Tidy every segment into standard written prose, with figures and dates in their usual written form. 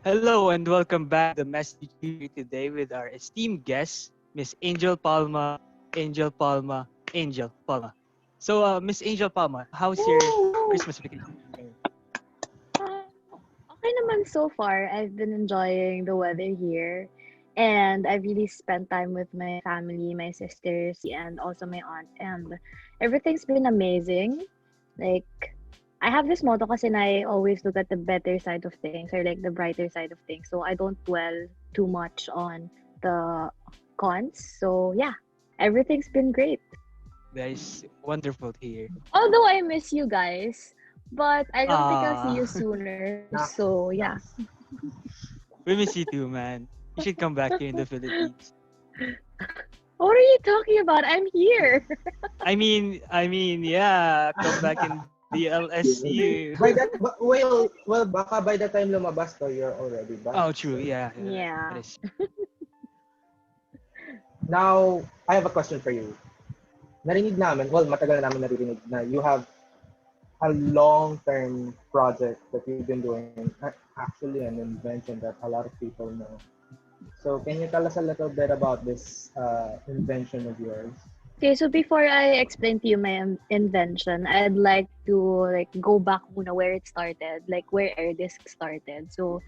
Hello and welcome back to the message here today with our esteemed guest, Miss Angel Palma. Angel Palma. Angel Palma. So, Miss Angel Palma, how's your Woo! Christmas vacation going? Um, okay naman so far. I've been enjoying the weather here. And I really spent time with my family, my sisters, and also my aunt. And everything's been amazing. Like, I have this motto kasi na I always look at the better side of things or like the brighter side of things. So I don't dwell too much on the cons. So yeah, everything's been great. That is wonderful to hear. Although I miss you guys, but I don't think I'll see Ah, you sooner. So Nice, yeah. nice. we miss you too, man. You should come back here in the Philippines. What are you talking about? I'm here. Yeah, come back in the LSU. By that, well, baka by the time lumabas to, you're already back. Oh, true. So Yeah, that Yeah. is. now, I have a question for you. Narinig namin, well, matagal na namin naririnig na you have a long-term project that you've been doing, actually an invention that a lot of people know. So can you tell us a little bit about this invention of yours? Okay, so before I explain to you my invention, I'd like to like go back muna where it started, like where AirDisc started. So,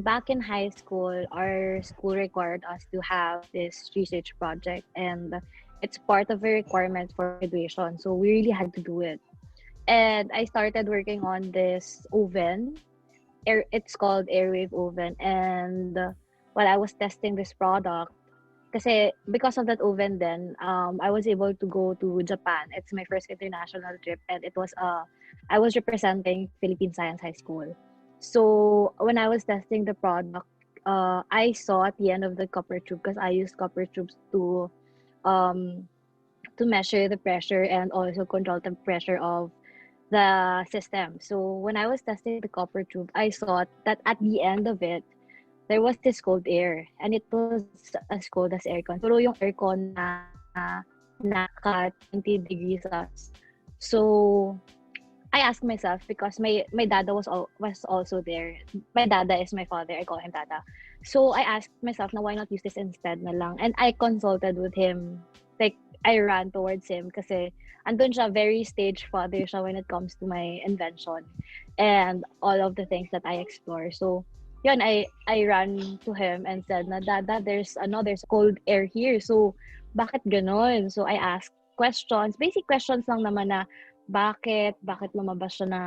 back in high school, our school required us to have this research project, and it's part of a requirement for graduation. So we really had to do it. And I started working on this oven. It's called airwave oven, and while I was testing this product, kasi because of that oven then, I was able to go to Japan. It's my first international trip, and I was representing Philippine Science High School. So when I was testing the product, I saw at the end of the copper tube, because I used copper tubes um to measure the pressure and also control the pressure of the system. So when I was testing the copper tube, I saw that at the end of it, there was this cold air, and it was as cold as aircon. Siguro yung aircon na naka 20 degrees Celsius. So I asked myself, because my dada was also there. My dada is my father. I call him dada. So I asked myself, na why not use this instead na lang? And I consulted with him. Like, I ran towards him kasi andun siya, very stage father siya when it comes to my invention and all of the things that I explore. So yun, I ran to him and said na, Dada, there's cold air here. So bakit ganon? So I asked questions, basic questions lang naman na, bakit lumabas siya na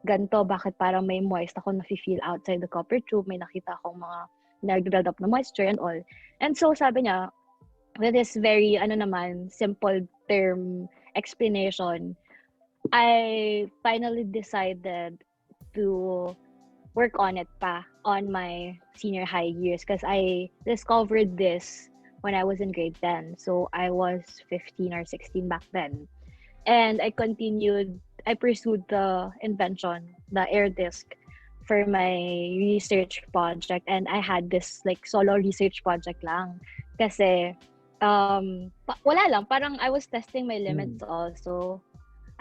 ganito, bakit parang may moist ako nafe-feel outside the copper tube, may nakita akong mga nag-build up na moisture and all. And so sabi niya, with this very simple term explanation, I finally decided to work on it pa on my senior high years, because I discovered this when I was in grade 10. So I was 15 or 16 back then. And I pursued the invention, the air disc, for my research project. And I had this like solo research project lang. Kasi, wala lang, parang I was testing my limits also.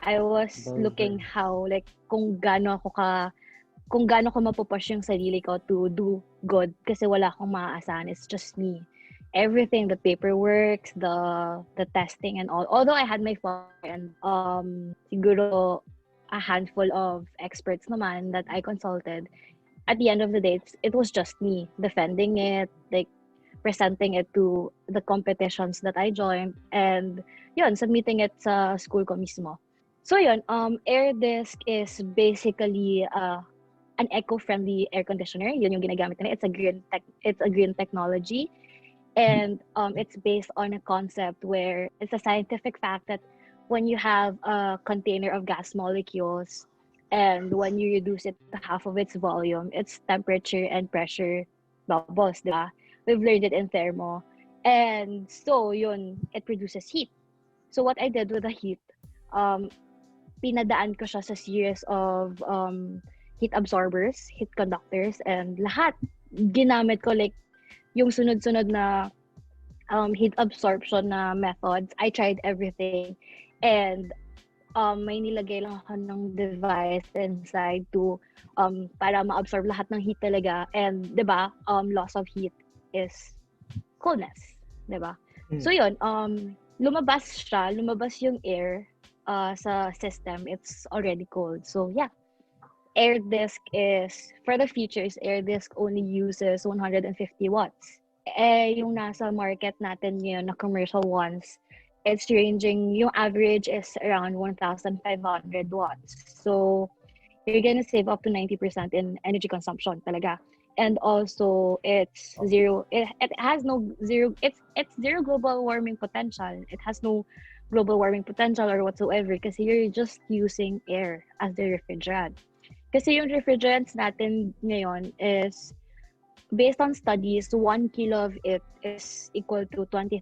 I was Very, looking very nice. how, like, kung gaano ko mapupush yung sarili ko to do good, kasi wala akong maaasahan. It's just me. Everything, the paperwork, the testing and all. Although I had my father and siguro a handful of experts naman that I consulted, at the end of the day, it was just me defending it, like presenting it to the competitions that I joined, and yun, submitting it sa school ko mismo. So yun, air disc is basically an eco-friendly air conditioner. Yun yung ginagamit nila. It's a green technology, and it's based on a concept where it's a scientific fact that when you have a container of gas molecules and when you reduce it to half of its volume, its temperature and pressure bubbles, di ba? We've learned it in thermo. And so, yun, it produces heat. So what I did with the heat, um, pinadaan ko siya sa series of heat absorbers, heat conductors, and lahat ginamit ko, like yung sunod-sunod na heat absorption na methods. I tried everything, and may nilagay lang ako ng device inside to para ma-absorb lahat ng heat talaga. And 'di ba, loss of heat is coolness, 'di ba? Mm. So yun, lumabas yung air sa system. It's already cold. So yeah, air disk is for the features, air disk only uses 150 watts. Yung nasa market natin ngayon na commercial ones, it's ranging, yung average is around 1,500 watts. So, you're gonna save up to 90% in energy consumption talaga. And also, it's zero, it has no zero, it's zero global warming potential. It has no global warming potential or whatsoever kasi you're just using air as the refrigerant. Kasi yung refrigerants natin ngayon is based on studies, 1 kilo of it is equal to 20,000,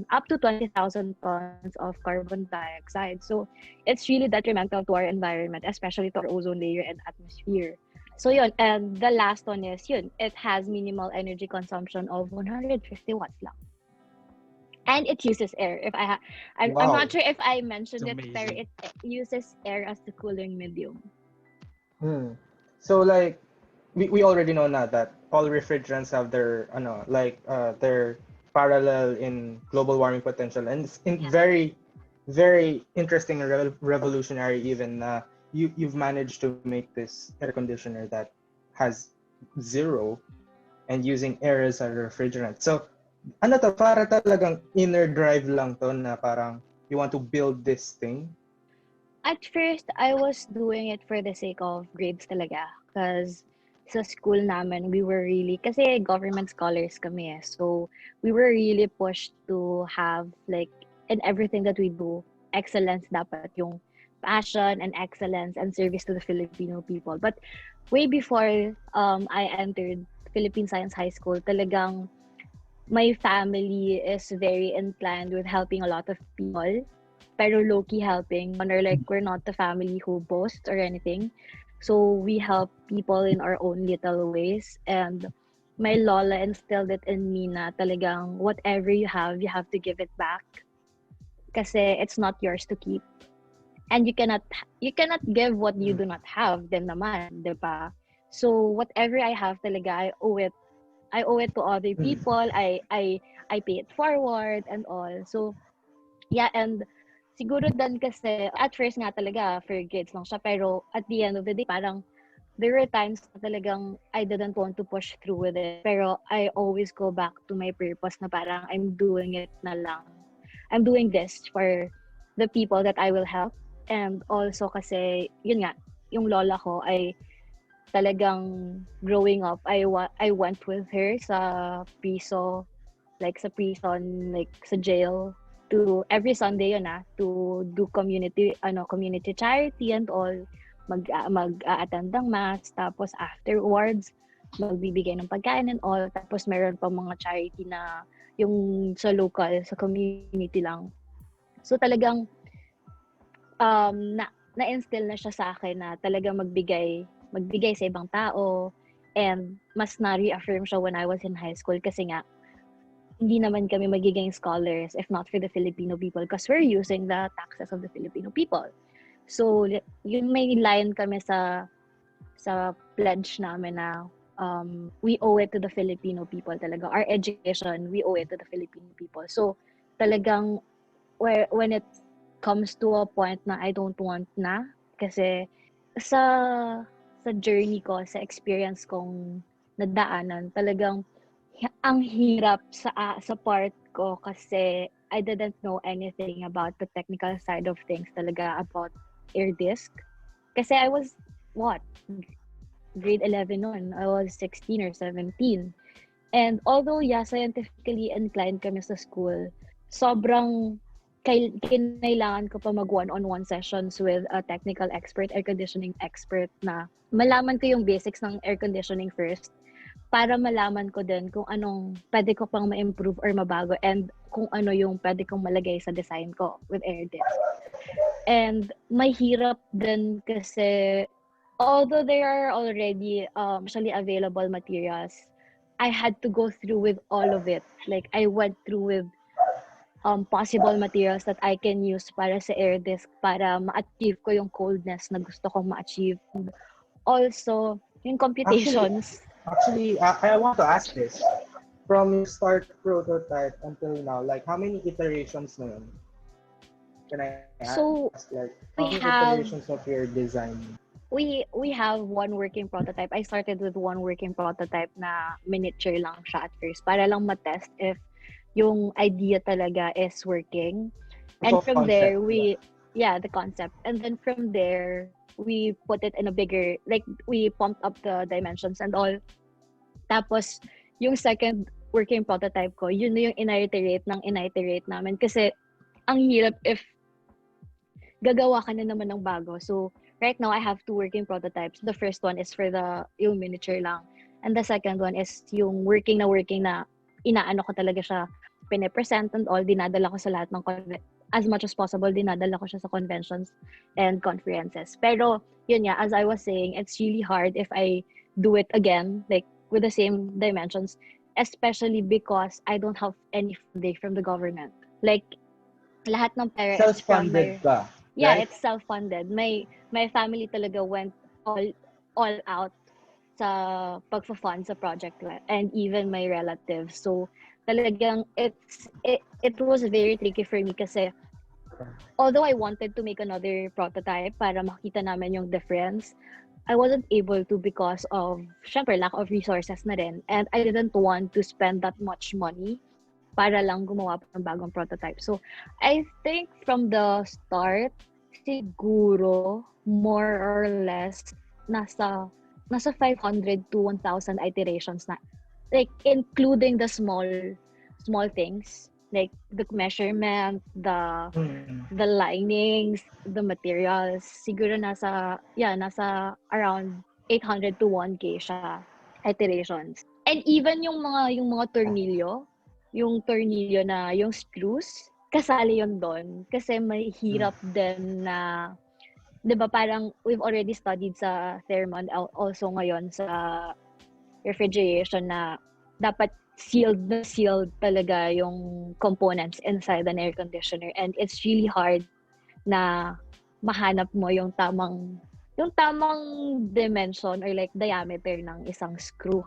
up to 20,000 tons of carbon dioxide. So it's really detrimental to our environment, especially to our ozone layer and atmosphere. So yun, and the last one is yun, it has minimal energy consumption of 150 watts lang. And it uses air. I'm Wow. not sure if I mentioned It's it, pero amazing. it uses air as the cooling medium. So like we already know now that all refrigerants have their their parallel in global warming potential, and it's Yeah. very interesting and revolutionary even you've managed to make this air conditioner that has zero and using air as a refrigerant. So ano to, para talagang inner drive lang to na parang you want to build this thing. At first, I was doing it for the sake of grades talaga. Because sa school namin, we were really, kasi government scholars kami eh. So, we were really pushed to have, like, in everything that we do, excellence dapat yung passion and excellence and service to the Filipino people. But way before I entered Philippine Science High School, talagang my family is very inclined with helping a lot of people, pero low-key helping. Or like, we're not the family who boasts or anything. So we help people in our own little ways. And my lola instilled it in me na talagang whatever you have to give it back. Kasi it's not yours to keep. And you cannot give what you do not have din naman, 'di ba? So whatever I have talaga, I owe it to other people. I pay it forward and all. So yeah, and siguro dan kasi at first nga talaga for grades lang siya, pero at the end of the day parang there were times na talagang I didn't want to push through with it, pero I always go back to my purpose na parang I'm doing it na lang. I'm doing this for the people that I will help. And also kasi yun nga, yung lola ko ay talagang growing up, I went with her sa piso, like sa prison, like sa jail, to every Sunday yun to do community charity and all. Mag-attend ng mass, tapos afterwards magbibigay ng pagkain and all, tapos meron pa mga charity na yung sa local, sa community lang. So talagang na-instill na siya sa akin na talagang magbigay sa ibang tao, and mas na-reaffirm siya when I was in high school kasi nga hindi naman kami magiging scholars if not for the Filipino people because we're using the taxes of the Filipino people. So yung may line kami sa pledge namin na we owe it to the Filipino people talaga. Our education, we owe it to the Filipino people. So talagang when it comes to a point na I don't want na kasi sa journey ko, sa experience kong nadaanan, talagang ang hirap sa part ko kasi I didn't know anything about the technical side of things talaga about air disk. Kasi I was, what? Grade 11 noon. I was 16 or 17. And although, yeah, scientifically inclined kami sa school, sobrang kinailangan ko pa mag one-on-one sessions with a technical expert, air conditioning expert na malaman ko yung basics ng air conditioning first para malaman ko din kung anong pwede ko pang ma-improve or mabago and kung ano yung pwede kong malagay sa design ko with air disk. And mahirap din kasi although there are already actually available materials, I had to go through with all of it. Like I went through with possible materials that I can use para sa air disc para ma-achieve ko yung coldness na gusto kong ma-achieve. Also, yung Actually, computations. I want to ask this. From your start prototype until now, like how many iterations na yun? Can I ask? So, Like how we many have iterations of your design? we have one working prototype. I started with one working prototype na miniature lang siya at first para lang ma-test if yung idea talaga is working. And So from there, concept, yeah. the concept. And then from there, we put it in a bigger, like, we pumped up the dimensions and all. Tapos, yung second working prototype ko, yun na yung in-iterate namin. Kasi, ang hirap if gagawa ka na naman ng bago. So, right now, I have two working prototypes. The first one is for yung miniature lang. And the second one is yung working na inaano ko talaga siya, pine-present and all, dinadala ko sa lahat ng as much as possible, dinadala ko siya sa conventions and conferences. Pero, yun nga, as I was saying, it's really hard if I do it again, like, with the same dimensions, especially because I don't have any funding from the government. Like, lahat ng pera is from Self-funded my... ka, Yeah, right? it's self-funded. My family talaga went all out sa pagfa-fund sa project and even my relatives. So talagang it was very tricky for me kasi although I wanted to make another prototype para makita namin yung difference, I wasn't able to because of syempre lack of resources na rin, and I didn't want to spend that much money para lang gumawa pa ng bagong prototype. So, I think from the start, siguro, more or less, nasa 500 to 1,000 iterations na. Like, including the small things, like the measurement, the linings, the materials. Siguro nasa around 800 to 1K siya, iterations. And even yung mga tornilyo, na yung screws, kasali yun doon kasi may hirap din na 'di ba parang we've already studied sa thermal also ngayon sa refrigeration na dapat sealed talaga yung components inside an air conditioner, and it's really hard na mahanap mo yung tamang dimension or like diameter ng isang screw.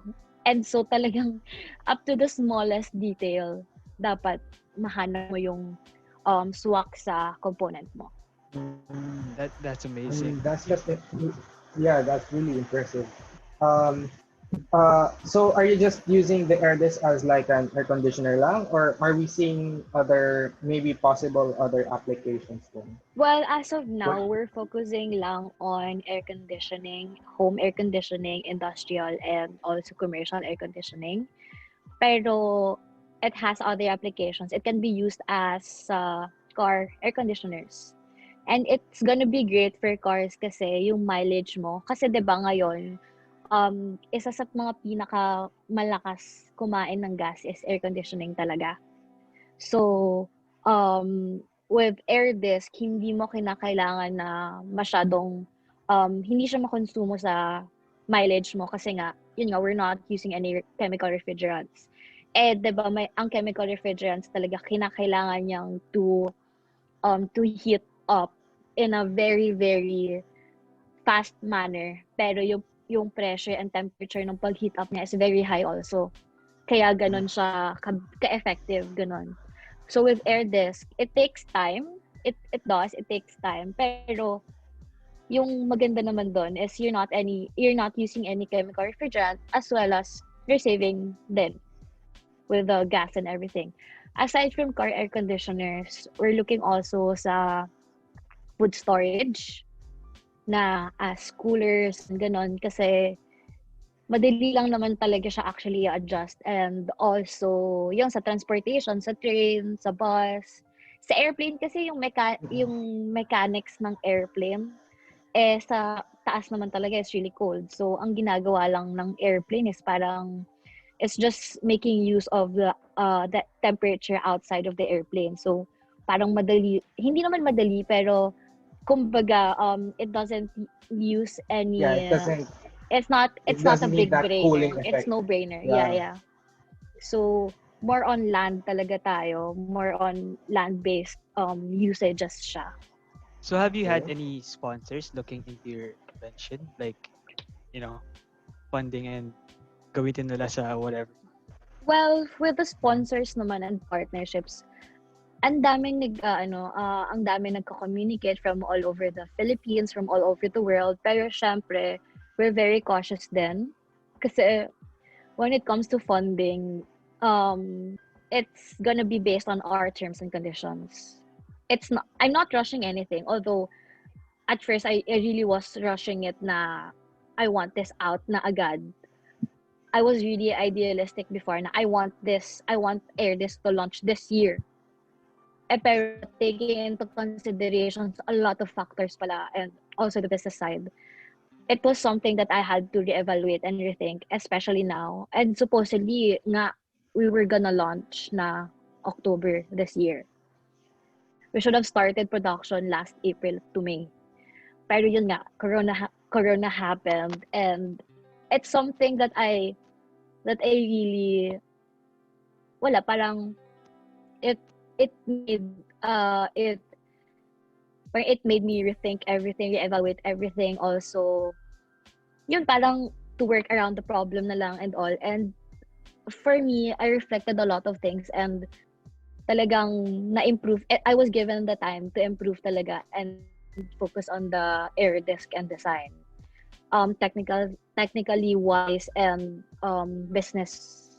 And so talagang up to the smallest detail, dapat mahanap mo yung swak sa component mo. That's amazing. That's just that's really impressive. So are you just using the air disc as like an air conditioner lang, or are we seeing other maybe possible other applications then? Well, as of now, we're focusing lang on air conditioning, home air conditioning, industrial, and also commercial air conditioning. Pero it has other applications. It can be used as car air conditioners. And it's gonna be great for cars kasi yung mileage mo. Kasi 'di ba ngayon, isa sa mga pinaka malakas kumain ng gas is air conditioning talaga. So, with air disc, hindi mo kinakailangan na masyadong, hindi siya makonsumo sa mileage mo kasi nga, yun nga, we're not using any chemical refrigerants. Eh, di ba, ang chemical refrigerants talaga kinakailangan niyang to heat up in a very, very fast manner. Pero yung pressure and temperature ng pag-heat up niya is very high also. Kaya ganun siya ka-effective, ganun. So with air disc, it takes time. It takes time. Pero yung maganda naman doon is you're not using any chemical refrigerant, as well as you're saving din with the gas and everything. Aside from car air conditioners, we're looking also sa food storage na as coolers, ganon, kasi madali lang naman talaga siya actually adjust. And also, yung sa transportation, sa train, sa bus, sa airplane kasi yung mechanics ng airplane, sa taas naman talaga is really cold. So, ang ginagawa lang ng airplane is parang, it's just making use of the temperature outside of the airplane. So, parang madali, hindi naman madali, pero kumbaga, it doesn't use any... Yeah, it doesn't it's not a need big that brainer. cooling It's effect. no brainer. Yeah. Yeah. So more on land talaga tayo, more on land-based usages siya. So have you had Okay. any sponsors looking into your invention? Like, you know, funding and gamitin nila sa whatever. Well, with the sponsors naman and partnerships, ang daming ang daming nagko-communicate from all over the Philippines, from all over the world. Pero syempre, we're very cautious din. Kasi when it comes to funding, it's gonna be based on our terms and conditions. I'm not rushing anything. Although, at first, I really was rushing it na I want this out na agad. I was really idealistic before na I want Air Disc to launch this year. Pero taking into considerations a lot of factors pala and also the business side, it was something that I had to reevaluate and rethink, especially now. And supposedly nga, we were gonna launch na October this year. We should have started production last April to May. Pero yun nga, Corona happened, and it's something that I really parang it made it it made me rethink everything, reevaluate everything. Also, yun parang to work around the problem na lang and all. And for me, I reflected a lot of things and talagang na-improve. I was given the time to improve talaga and focus on the air disc and design. Technically wise and business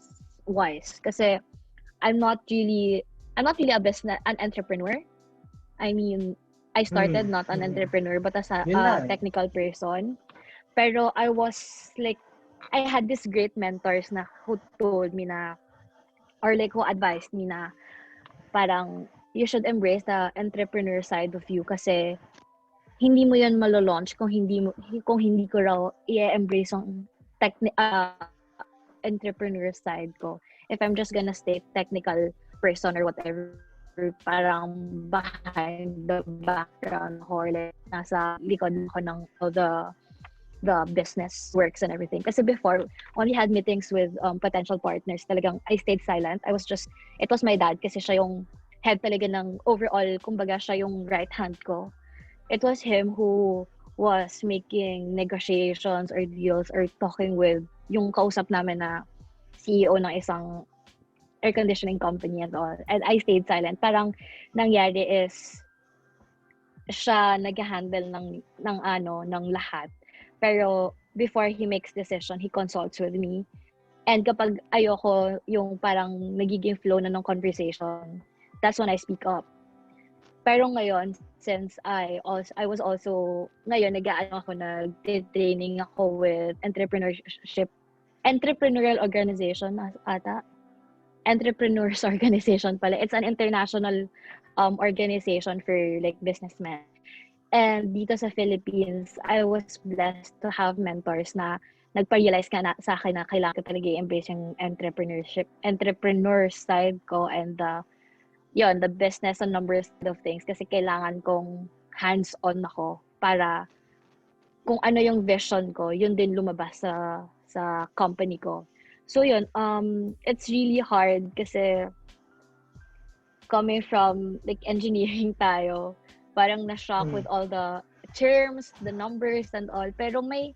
wise. Kasi I'm not really an entrepreneur. I mean, I started not an entrepreneur but as a Yun na eh. technical person. Pero I was like, I had these great mentors na who told me na, or like who advised me na parang you should embrace the entrepreneur side of you kasi hindi mo yan malo-launch kung hindi ko raw i-embrace ang entrepreneur side ko. If I'm just gonna stay technical person or whatever, parang behind the background or like nasa likod ako ng the business works and everything. Kasi before, when we had meetings with potential partners, talagang I stayed silent. It was my dad kasi siya yung head talaga ng overall, kumbaga siya yung right hand ko. It was him who was making negotiations or deals or talking with yung kausap namin na CEO ng isang air conditioning company and all. And I stayed silent. Parang nangyari is siya nag-handle ng lahat. Pero before he makes decision, he consults with me. And kapag ayoko yung parang nagiging flow na ng conversation, that's when I speak up. Pero ngayon, since I was also, ngayon nag-training ako with entrepreneurial organization ata. Entrepreneurs organization pala. It's an international organization for like businessmen. And dito sa Philippines, I was blessed to have mentors na nagpa-realize sa akin na kailangan ko talaga i-embrace yung entrepreneur side ko and the business and numbers side of things kasi kailangan kong hands-on ako para kung ano yung vision ko, yun din lumabas sa company ko. So yun, it's really hard kasi coming from like engineering tayo, parang na-shock with all the terms, the numbers and all. Pero may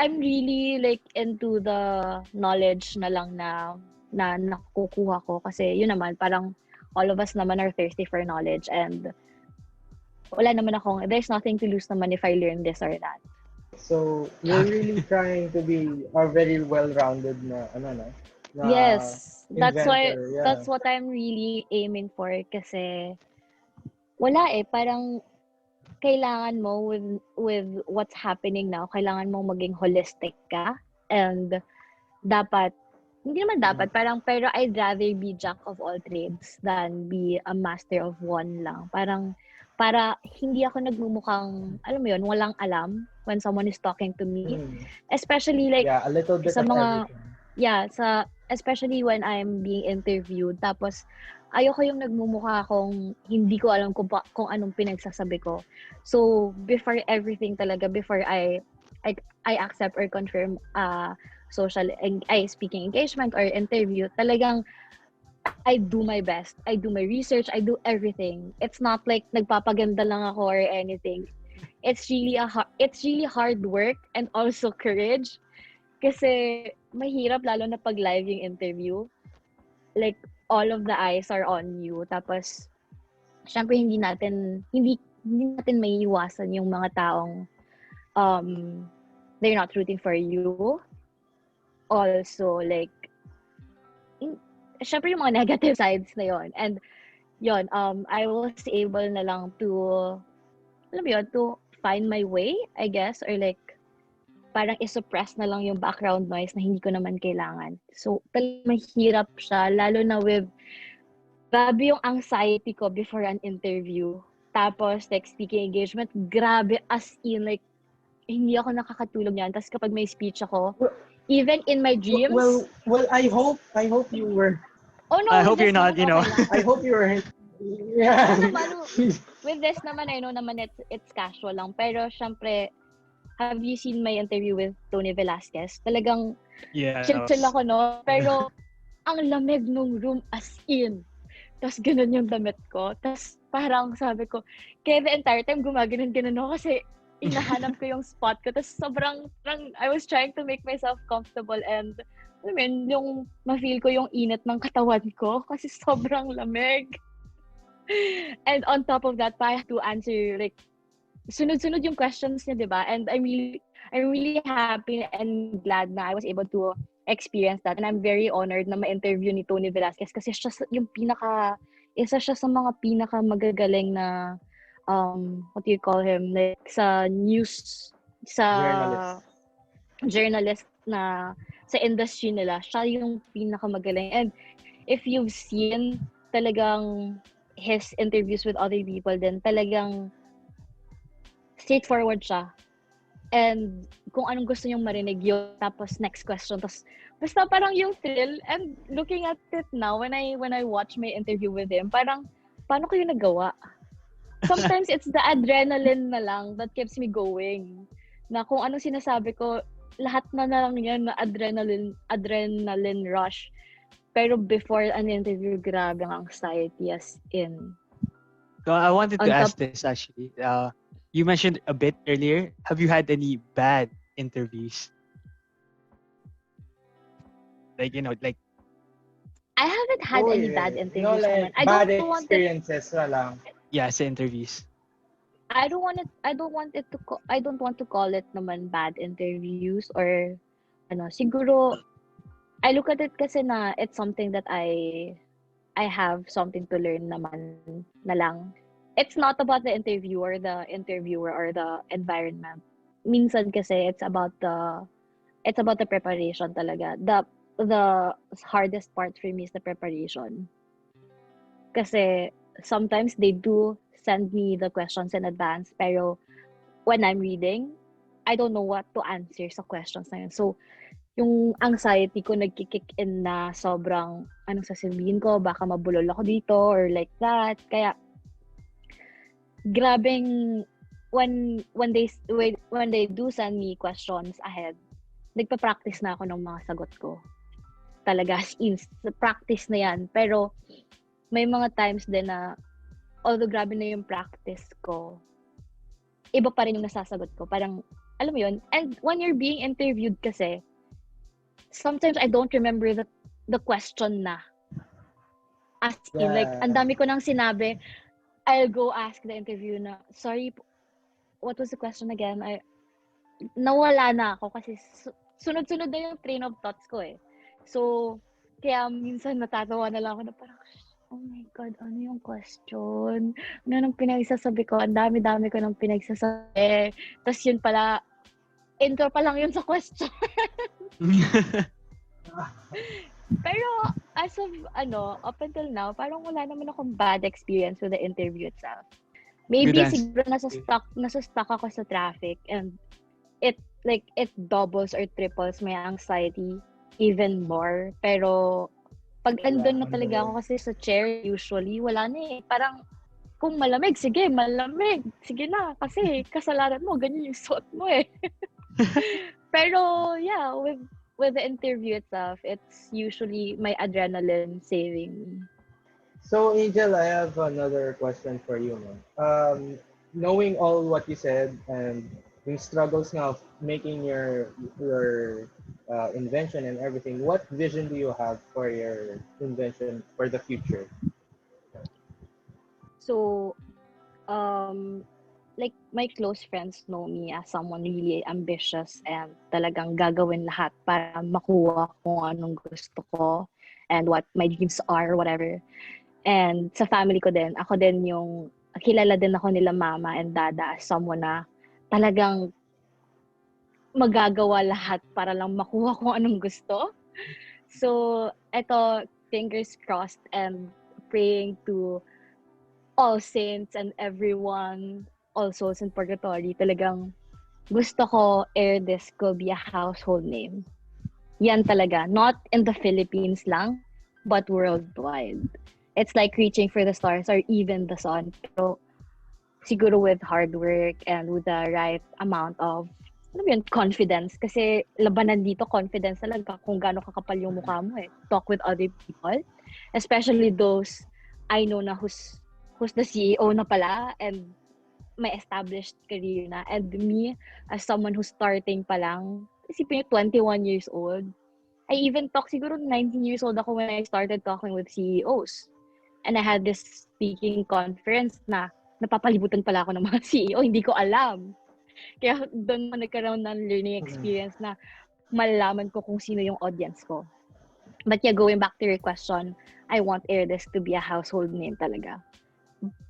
I'm really like into the knowledge na lang na nakukuha ko kasi yun naman parang all of us naman are thirsty for knowledge and there's nothing to lose naman if I learn this or that. So, you're really trying to be a very well-rounded na Yes, inventor. Yeah. that's what I'm really aiming for kasi wala parang kailangan mo with what's happening now, kailangan mo maging holistic ka and hindi naman dapat, pero I'd rather be jack of all trades than be a master of one lang. Parang para hindi ako nagmumukhang, alam mo yun, walang alam when someone is talking to me. Especially like a little bit sa of mga everything. especially when I'm being interviewed tapos ayoko yung nagmumukha akong hindi ko alam kung anong pinagsasabi ko. So before everything talaga, before I accept or confirm speaking engagement or interview, talagang I do my best. I do my research. I do everything. It's not like nagpapaganda lang ako or anything. It's really hard work and also courage kasi mahirap lalo na pag live yung interview. Like all of the eyes are on you. Tapos syempre hindi natin maiiwasan yung mga taong um they're not rooting for you. Also like syempre yung mga negative sides na yon. And yon, I was able na lang to, alam mo yun, to find my way, I guess, or like, parang isuppress na lang yung background noise na hindi ko naman kailangan. So, talagang mahirap siya, lalo na with, grabe yung anxiety ko before an interview. Tapos, like, speaking engagement, grabe as in, like, hindi ako nakakatulog yan. Tapos kapag may speech ako, even in my dreams, I hope you were. oh no, I hope you're not, okay lang. I hope you were. Yeah. With this naman, I know naman it's casual lang. Pero syempre, have you seen my interview with Tony Velasquez? Talagang chill ako, no? Pero ang lamig nung room as in. Tapos ganun yung damit ko. Tapos parang sabi ko, kaya the entire time gumaganon-ganon ako kasi hinahanap ko yung spot ko. Tapos sobrang I was trying to make myself comfortable and I mean, yung ma-feel ko yung init ng katawan ko kasi sobrang lamig. And on top of that, I have to answer like sunod-sunod yung questions niya, 'di ba? And I'm really happy and glad na I was able to experience that. And I'm very honored na ma-interview ni Tony Velasquez kasi siya isa siya sa mga pinaka magagaling na what do you call him? Like sa news, sa journalist na sa industry nila. Siya yung pinaka magaling. And if you've seen talagang his interviews with other people, then talagang straightforward siya. And kung anong gusto niyong marinig yun, tapos next question, tapos basta parang yung thrill. And looking at it now, when I watch my interview with him, parang paano ko yung nagawa? Sometimes it's the adrenaline na lang that keeps me going. Na kung anong sinasabi ko, lahat na lang yan na adrenaline rush. Pero before an interview, grabe ang anxiety as in. So I wanted to ask this actually. You mentioned a bit earlier. Have you had any bad interviews? Like, like I haven't had any bad interviews. Like I bad don't want experiences na lang. Yeah, sa interviews. I don't want to call it naman bad interviews or siguro I look at it kasi na it's something that I have something to learn naman na lang. It's not about the interviewer, the interviewer or the environment. Minsan kasi it's about the preparation talaga. The hardest part for me is the preparation. Kasi sometimes they do send me the questions in advance, pero when I'm reading, I don't know what to answer sa questions na yun. So, yung anxiety ko nagkikick in na sobrang anong sasabihin ko, baka mabulol ako dito or like that. Kaya, grabing when they do send me questions ahead, nagpa-practice na ako ng mga sagot ko. Talaga, practice na yan. Pero, may mga times din na although grabe na yung practice ko, iba pa rin yung nasasagot ko. Parang, alam mo yun? And when you're being interviewed kasi, sometimes I don't remember the question na. As in, like, ang dami ko nang sinabi, I'll go ask the interview na, sorry, what was the question again? Nawala na ako kasi sunod-sunod na yung train of thoughts ko eh. So, kaya minsan natatawa na lang ako na parang, oh my God, ano yung question? Ano nang pinagsasabi ko? Ang dami-dami ko nang pinagsasabi. Tapos yun pala, intro pa lang yun sa question. Pero, as of, up until now, parang wala naman akong bad experience with the interview itself. Maybe siguro nasa-stuck ako sa traffic and it doubles or triples my anxiety even more. Pero, pag andun na talaga ako kasi sa chair, usually, wala na eh. Parang, kung malamig, sige, malamig. Sige na, kasi kasalanan mo, ganyan yung suot mo eh. Pero, yeah, with with the interview itself, it's usually my adrenaline saving me. So, Angel, I have another question for you, man. Knowing all what you said and yung struggles now of making your invention and everything, what vision do you have for your invention for the future? So, um, like my close friends know me as someone really ambitious and talagang gagawin lahat para makuha kung anong gusto ko and what my dreams are, whatever. And sa family ko din, ako din yung, kilala din ako nila mama and dada as someone na talagang magagawa lahat para lang makuha kung anong gusto. So, eto, fingers crossed and praying to all saints and everyone, all souls in purgatory. Talagang gusto ko Air This could be a household name. Yan talaga. Not in the Philippines lang, but worldwide. It's like reaching for the stars or even the sun. Pero siguro with hard work and with the right amount of confidence. Kasi labanan dito, confidence talaga kung gaano kakapal yung mukha mo eh. Talk with other people. Especially those I know na who's the CEO na pala and may established career na. And me, as someone who's starting pa lang, isipin nyo, 21 years old. I even talk, siguro 19 years old ako when I started talking with CEOs. And I had this speaking conference na napapalibutan pala ako ng mga CEO, hindi ko alam. Kaya doon mo nagkaroon ng learning experience na malalaman ko kung sino yung audience ko. But yeah, going back to your question, I want Airdes to be a household name talaga.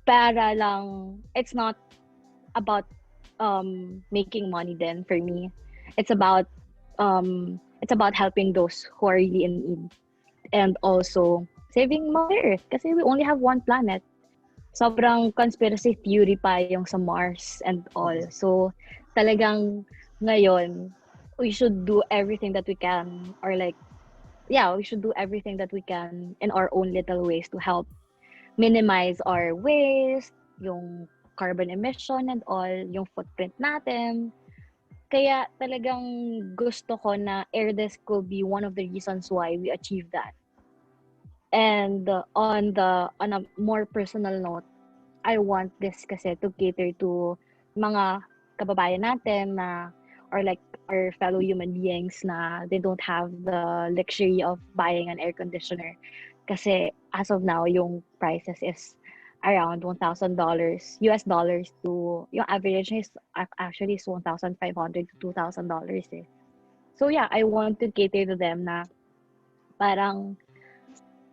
Para lang, it's not about making money then for me. It's about helping those who are really in need. And also, saving Mother Earth. Kasi we only have one planet. Sobrang conspiracy theory pa yung sa Mars and all. So, talagang ngayon, we should do everything that we can or like, yeah, we should do everything that we can in our own little ways to help minimize our waste, yung carbon emission and all, yung footprint natin. Kaya talagang gusto ko na Airdesk could be one of the reasons why we achieve that. And on a more personal note, I want this kasi to cater to mga kababayan natin na or like our fellow human beings na they don't have the luxury of buying an air conditioner. Kasi as of now, yung prices is around $1,000 US dollars to yung average is actually is $1,500 to $2,000 eh. So yeah, I want to cater to them na parang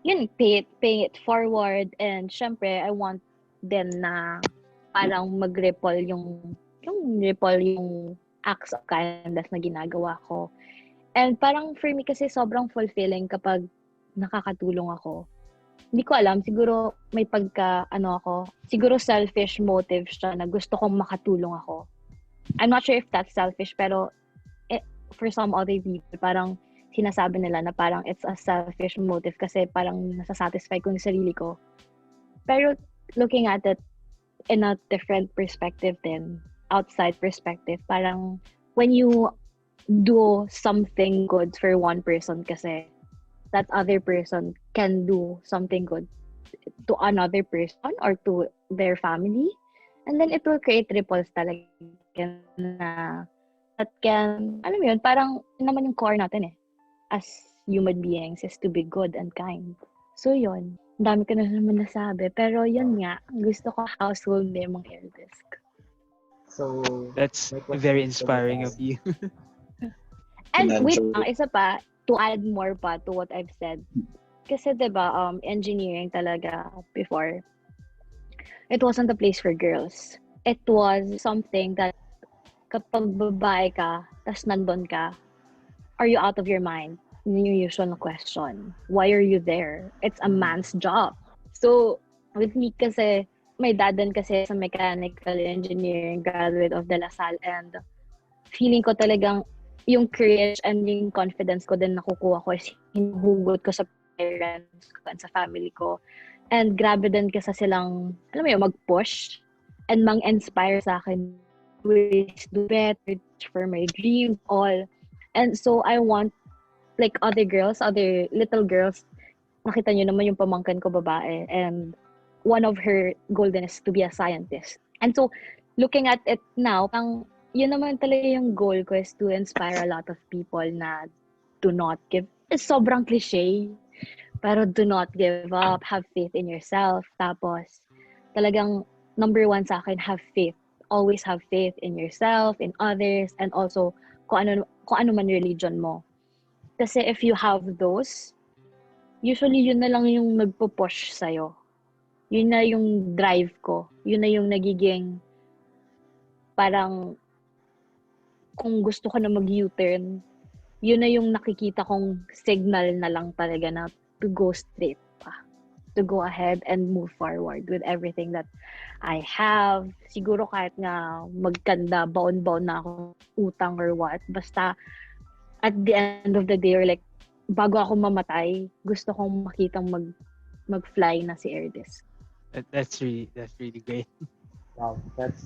yun, pay it forward and syempre I want din na parang mag-ripple yung ripple yung acts of kindness na ginagawa ko. And parang for me kasi sobrang fulfilling kapag nakakatulong ako. Hindi ko alam, siguro may siguro selfish motive siya na gusto kong makatulong ako. I'm not sure if that's selfish, pero for some other people, parang sinasabi nila na parang it's a selfish motive kasi parang nasasatisfy ko yung sarili ko. Pero looking at it in a different perspective then, outside perspective, parang when you do something good for one person kasi that other person can do something good to another person or to their family, and then it will create ripples talaga na that can, alam mo yun, parang yun naman yung core natin eh as human beings is to be good and kind. So yun, dami ko na naman nasabi, pero yun nga, gusto ko household name ang Airdesk. So, That's my question very is inspiring of you. And wait lang, isa pa, to add more pa to what I've said. Kasi diba, engineering talaga before, it wasn't a place for girls. It was something that kapag babae ka, tas nandun ka, are you out of your mind? Yun yung usual na question. Why are you there? It's a man's job. So, with me kasi, my dad din kasi sa mechanical engineering graduate of De La Salle and feeling ko talagang yung courage and yung confidence ko din nakukuha ko is hinuhugot ko sa parents ko and sa family ko. And grabe din kasi silang, alam mo yun, mag-push and mang-inspire sa akin ways to better for my dreams, all. And so I want like other girls, other little girls, nakita nyo naman yung pamangkin ko babae, and one of her golden is to be a scientist. And so, looking at it now, yun naman talaga yung goal ko, is to inspire a lot of people na do not give. It's sobrang cliche, pero do not give up, have faith in yourself. Tapos, talagang number one sa akin, have faith. Always have faith in yourself, in others, and also kung ano man religion mo. Kasi if you have those, usually yun na lang yung nagpo-push sa'yo. Yun na yung drive ko. Yun na yung nagiging parang kung gusto ko na mag-U-turn, yun na yung nakikita kong signal na lang talaga na to go straight pa. To go ahead and move forward with everything that I have. Siguro kahit nga magkanda, baon-baon na ako utang or what. Basta at the end of the day, or like, bago ako mamatay, gusto kong makitang mag-fly na si M.E.deas. That's really great. Wow, that's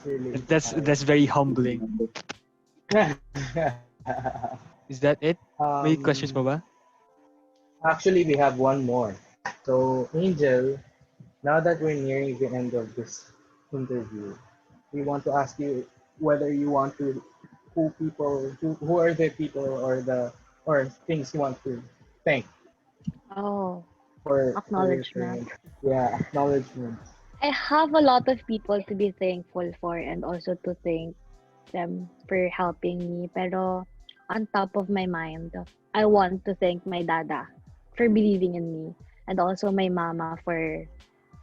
really That's very humbling. Is that it? May questions pa ba? Actually, we have one more. So, Angel, now that we're nearing the end of this interview, we want to ask you whether you want to who are the people or things you want to thank Oh, for acknowledgement. Acknowledgement. I have a lot of people to be thankful for, and also to thank them for helping me. Pero on top of my mind, I want to thank my dada for believing in me, and also my mama for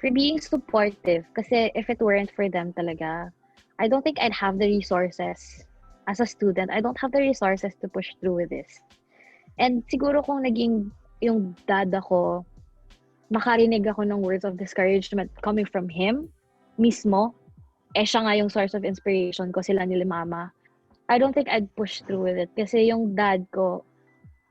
being supportive. Kasi if it weren't for them talaga, I don't think I'd have the resources. As a student, I don't have the resources to push through with this. And siguro kung naging yung dada ko, makarinig ako ng words of discouragement coming from him mismo, siya nga yung source of inspiration ko, sila nila mama, I don't think I'd push through with it. Kasi yung dad ko,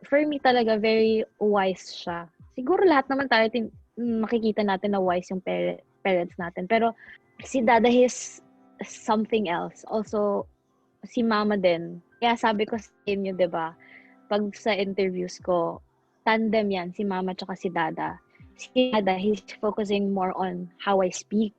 for me talaga, very wise siya. Siguro lahat naman tayo makikita natin na wise yung parents natin. Pero si dada, he's something else. Also, si mama din. Kaya sabi ko sa inyo, diba, pag sa interviews ko, tandem yan, si mama tsaka si dada. Si dada, he's focusing more on how I speak,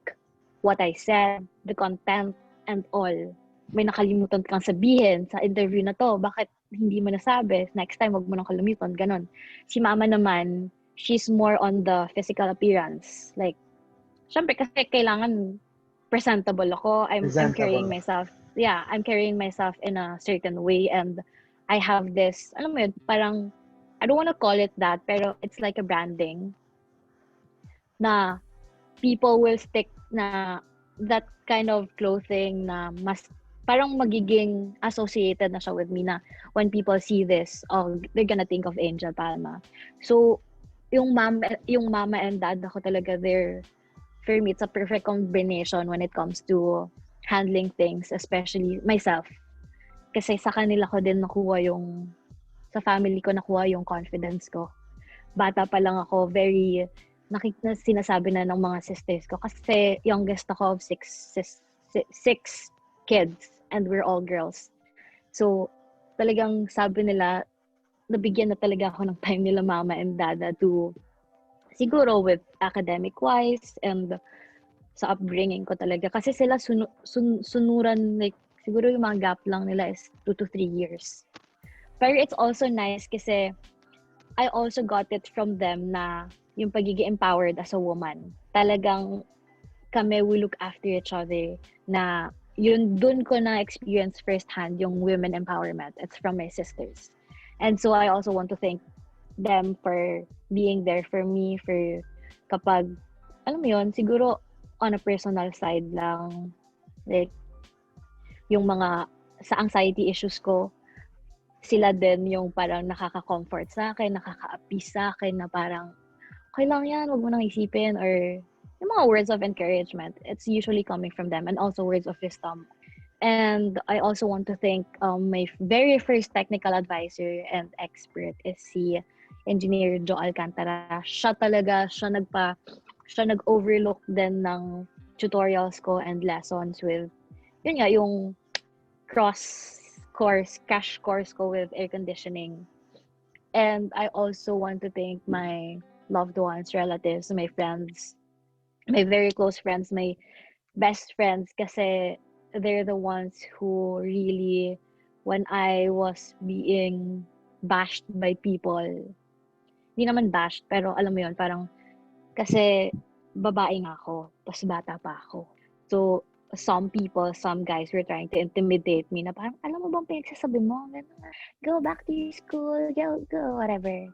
what I said, the content, and all. May nakalimutan kang sabihin sa interview na to, bakit hindi mo nasabi? Next time, wag mo nang kalimutan, ganon. Si mama naman, she's more on the physical appearance. Like, syempre kasi kailangan presentable ako. I'm carrying myself. Yeah, I'm carrying myself in a certain way, and I have this, alam mo yun, parang, I don't want to call it that, pero it's like a branding na people will stick na that kind of clothing na mas parang magiging associated na siya with me, na when people see this, oh, they're gonna think of Angel Palma. So, yung mama and dad ako talaga, for me, it's a perfect combination when it comes to handling things, especially myself. Kasi sa kanila ko din sa family ko nakuha yung confidence ko. Bata pa lang ako, very, sinasabi na ng mga sisters ko. Kasi youngest ako of six kids, and we're all girls. So, talagang sabi nila, nabigyan na talaga ako ng time nila mama and dada to, siguro with academic-wise and sa upbringing ko talaga. Kasi sila sunuran, like, siguro yung mga gap lang nila is 2 to 3 years. Pero it's also nice kasi I also got it from them na yung pagiging empowered as a woman. Talagang kami, we look after each other, na yun, dun ko na experience firsthand yung women empowerment. It's from my sisters. And so I also want to thank them for being there for me, for kapag, alam mo yun, siguro on a personal side lang, like, yung mga, sa anxiety issues ko, sila din yung parang nakaka-comfort sa akin, nakaka-appease sa akin, na parang, okay lang yan, wag mo nang isipin, or yung mga words of encouragement. It's usually coming from them, and also words of wisdom. And I also want to thank my very first technical advisor and expert is si Engineer Joe Alcantara. Siya nag-overlook din ng tutorials ko and lessons with, yun nga, yung crash course ko with air conditioning. And I also want to thank my loved ones, relatives, my friends, my very close friends, my best friends, kasi they're the ones who really, when I was being bashed by people, hindi naman bashed, pero alam mo yun, parang, kasi babae nga ako, tapos bata pa ako. So, some people, some guys were trying to intimidate me na parang, alam mo bang pinagsasabi mo? Go back to your school, go, whatever.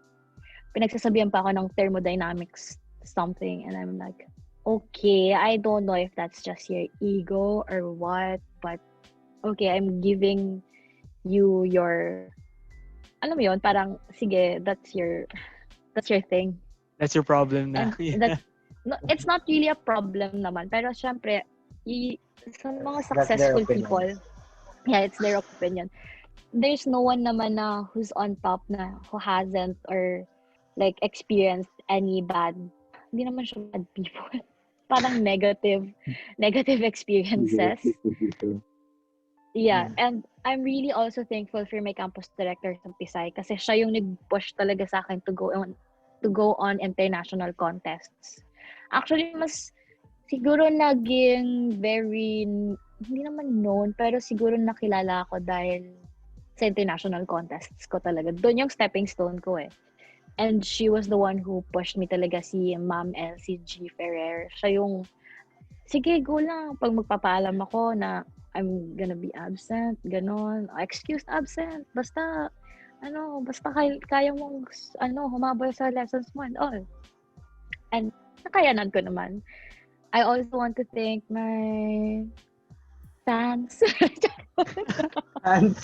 Pinagsasabihan pa ako ng thermodynamics something, and I'm like, okay, I don't know if that's just your ego or what, but okay, I'm giving you your, alam mo yun, parang, sige, that's your thing. That's your problem na. And that's, no, it's not really a problem naman, pero syempre, sa mga That's their successful opinion. people, yeah, it's their opinion. There's no one naman na who's on top na who hasn't or like experienced any bad, hindi naman siya bad people. Parang negative experiences. Yeah, and I'm really also thankful for my campus director sa Pisay kasi siya yung nag-push talaga sa akin to go on international contests. Actually, mas siguro naging very, hindi naman known, pero siguro nakilala ako dahil sa international contests ko talaga. Doon yung stepping stone ko eh. And she was the one who pushed me talaga, si Ma'am Elsie G. Ferrer. Siya yung, sige, go lang. Pag magpapaalam ako na I'm gonna be absent, ganon. Excused absent. Basta kaya mong, humabol sa lessons mo and all. And nakayanan ko naman. I also want to thank my fans. And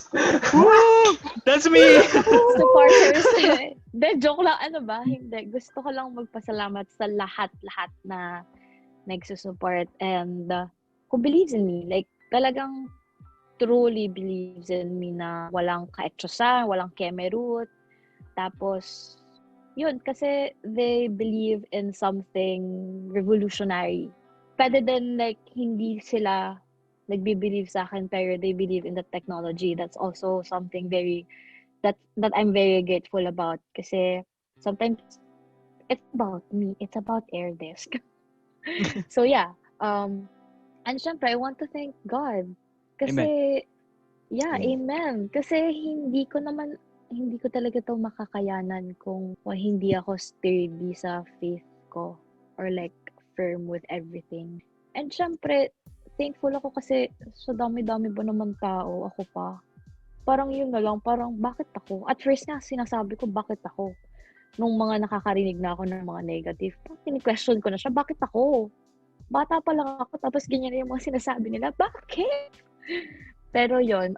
Woo! That's me! Supporters. De, joke lang. Ano ba? Hindi. Gusto ko lang magpasalamat sa lahat na nagsusupport and who believes in me. Like, talagang truly believes in me na walang kaetsosa, walang kemerut. Tapos, yun, kasi they believe in something revolutionary. Pwede din, like, hindi sila nagbe-believe sa akin, pero they believe in the technology. That's also something that I'm very grateful about. Kasi sometimes, it's about me. It's about AirDisk. So, yeah. And syempre, I want to thank God. Kasi, yeah, amen. Kasi hindi ko talaga to makakayanan kung hindi ako sturdy sa faith ko or like firm with everything. And syempre, thankful ako kasi sa dami-dami ba naman tao, ako pa. Parang yun na lang, parang bakit ako? At first nga, sinasabi ko, bakit ako? Nung mga nakakarinig na ako ng mga negative, tini-question ko na siya, bakit ako? Bata pa lang ako, tapos ganyan na yung mga sinasabi nila, bakit? Pero yun,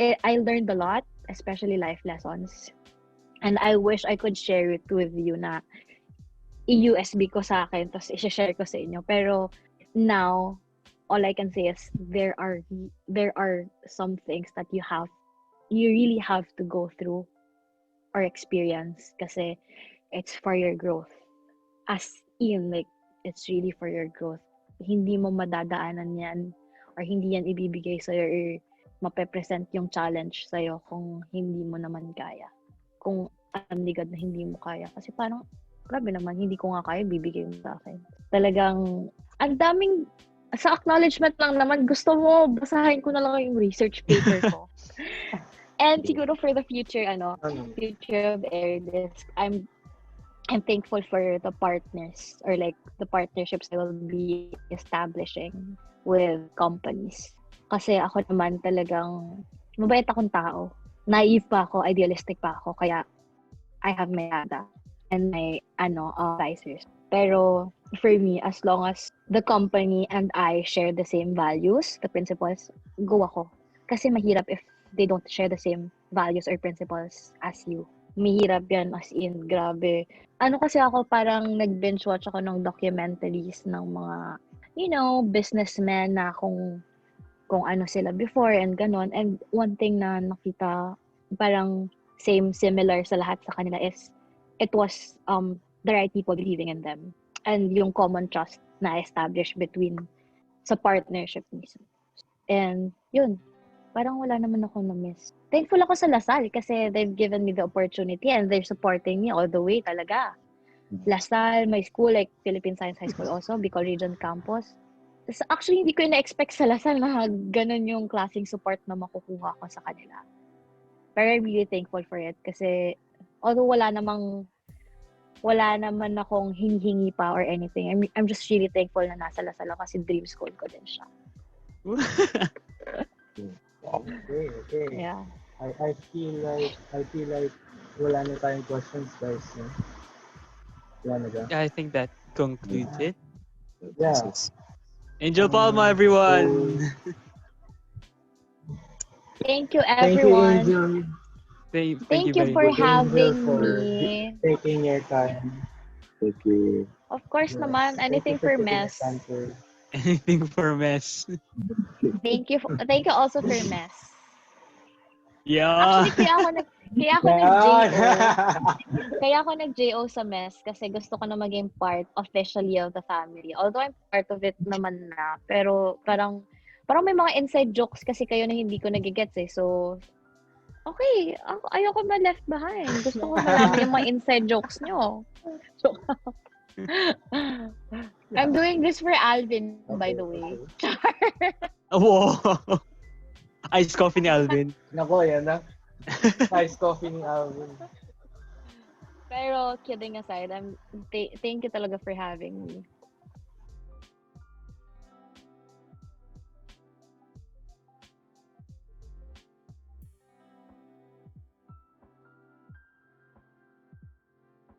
I learned a lot, especially life lessons. And I wish I could share it with you na i-USB ko sa akin, tapos i-share ko sa inyo. Pero now, all I can say is there are some things that you really have to go through or experience kasi it's for your growth. As in, like, it's really for your growth. Hindi mo madadaanan yan or hindi yan ibibigay sa'yo or mape-present yung challenge sa'yo kung hindi mo naman kaya. Kung alam ni God na hindi mo kaya. Kasi parang, grabe naman, hindi ko nga kaya, bibigay mo sa akin. Talagang, ang daming, sa acknowledgement lang naman, gusto mo, basahin ko na lang yung research paper ko. And siguro for the future, future of AirDisk, I'm thankful for the partners or like the partnerships I will be establishing with companies. Kasi ako naman talagang mabait akong tao. Naive pa ako, idealistic pa ako. Kaya I have my data and my advisors. Pero for me, as long as the company and I share the same values, the principles, go ako. Kasi mahirap if they don't share the same values or principles as you. Mahirap yan, as in, grabe. Kasi ako parang nag-binge watch ako ng documentaries ng mga, businessmen na kung ano sila before and ganon. And one thing na nakita, parang similar sa lahat sa kanila is, it was the right people believing in them. And yung common trust na established sa partnership mismo. And yun, parang wala naman ako na-miss. Thankful ako sa Lasal kasi they've given me the opportunity and they're supporting me all the way talaga. Lasal, my school, like Philippine Science High School also, Bicol Region Campus. Actually, hindi ko na-expect sa Lasal na ganun yung klaseng support na makukuha ko sa kanila. Pero I'm really thankful for it kasi although wala naman akong hinihingi pa or anything, I'm just really thankful na nasa Lasal ako kasi dream school ko din siya. Okay. Yeah. I feel like wala na tayong questions, guys. No? Wala na ba? I think that concludes it. Yeah. Angel Palma, everyone. Thank you, Thank you, everyone. Angel. Thank you you very for much. having For me. taking your time. Thank you. Of course Yes. naman, Thank anything you for for taking mess. the time for... Anything for mess. Thank you also for mess. Yeah. Actually, kaya ako nag-JO sa mess kasi gusto ko na maging part officially of the family. Although I'm part of it naman na, pero parang may mga inside jokes kasi kayo na hindi ko nagigets eh. So, okay, ayoko ma left behind. Gusto ko malaman yung mga inside jokes nyo. So, I'm doing this for Alvin, by the way. Wow. Iced coffee ni Alvin. Nako, yan na. Nice coffee ni Alvin. Pero kidding aside, thank you talaga for having me.